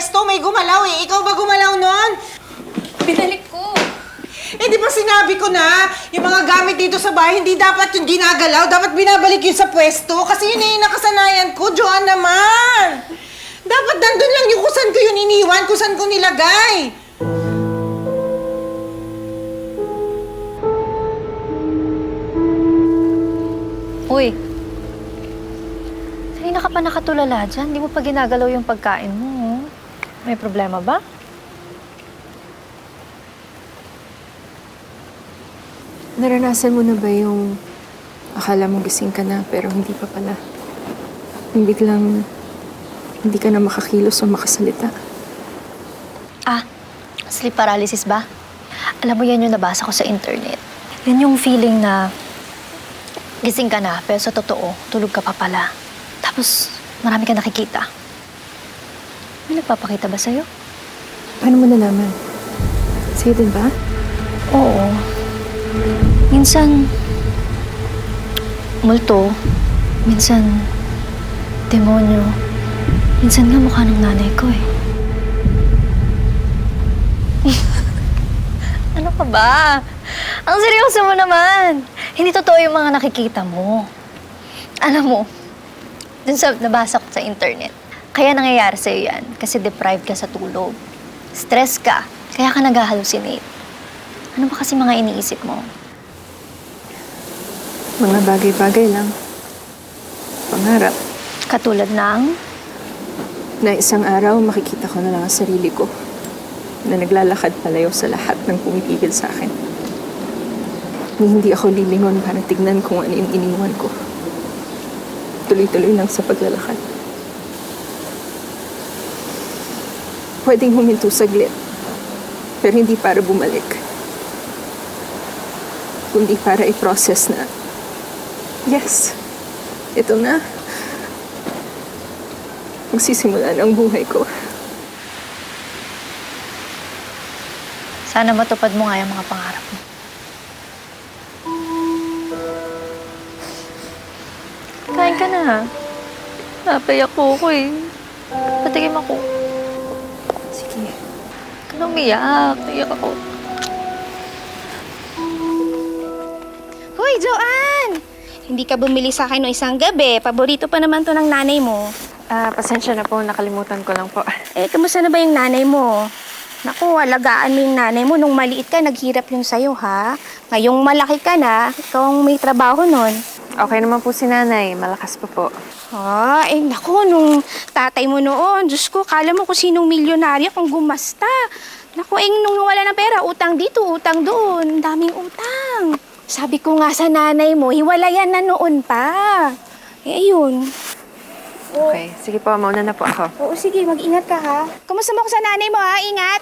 pwesto, may gumalaw eh. Ikaw ba gumalaw nun? Binalik ko. Eh, di ba sinabi ko na, yung mga gamit dito sa bahay, hindi dapat yung ginagalaw. Dapat binabalik yun sa pwesto. Kasi yun yung nakasanayan ko, Joanne naman. Dapat nandun lang yung kung saan ko yun iniwan, kung saan ko nilagay. Uy. Kanina ka pa nakatulala dyan. Hindi mo pa ginagalaw yung pagkain mo. May problema ba? Naranasan mo na ba yung akala mong gising ka na pero hindi pa pala? Yung biglang hindi ka na makakilos o makasalita? Sleep paralysis ba? Alam mo yan yung nabasa ko sa internet. Yan yung feeling na gising ka na pero sa totoo, tulog ka pa pala. Tapos marami ka nakikita. May nagpapakita ba sa'yo? Paano mo nalaman? Sa'yo din ba? Oo. Minsan, multo. Minsan, demonyo. Minsan nga mukha ng nanay ko eh. Ano ka ba? Ang seryoso mo naman. Hindi totoo yung mga nakikita mo. Alam mo, dun sa nabasa ko sa internet, kaya nangyayari sa'yo yan kasi deprived ka sa tulog. Stress ka, kaya ka nag-hallucinate. Ano ba kasi mga iniisip mo? Mga bagay-bagay lang. Pangarap. Katulad ng... Na isang araw makikita ko na lang ang sarili ko na naglalakad palayo sa lahat ng pumipigil sa akin. Hindi ako lilingon para tignan kung ano yung iniwan ko. Tuloy-tuloy lang sa paglalakad. Pwedeng huminto saglit, pero hindi para bumalik. Kundi para i-process na, yes, ito na. Magsisimula na ang buhay ko. Sana matupad mo nga yung mga pangarap mo. Kain ka na. Napayak ko eh. Patigim ako. Sige. Huwag ka na umiyak. Iyak ako. Hoy, Joanne! Hindi ka bumili sa akin no isang gabi. Paborito pa naman to ng nanay mo. Pasensya na po. Nakalimutan ko lang po. Eh, kamusta na ba yung nanay mo? Naku, alagaan mo yung nanay mo. Nung maliit ka, naghirap yun sa'yo, ha? Ngayong malaki ka na, ikaw ang may trabaho nun. Okay naman po si nanay. Malakas pa po. Naku, nung tatay mo noon, Diyos ko, kala mo kung sinong milyonaryo kung gumasta. Naku, nung wala ng pera, utang dito, utang doon. Daming utang. Sabi ko nga sa nanay mo, hiwalayan na noon pa. Ayun. Okay. Sige po, mauna na po ako. Oo, sige, mag-ingat ka, ha? Kamusta mo ko sa nanay mo, ha? Ingat!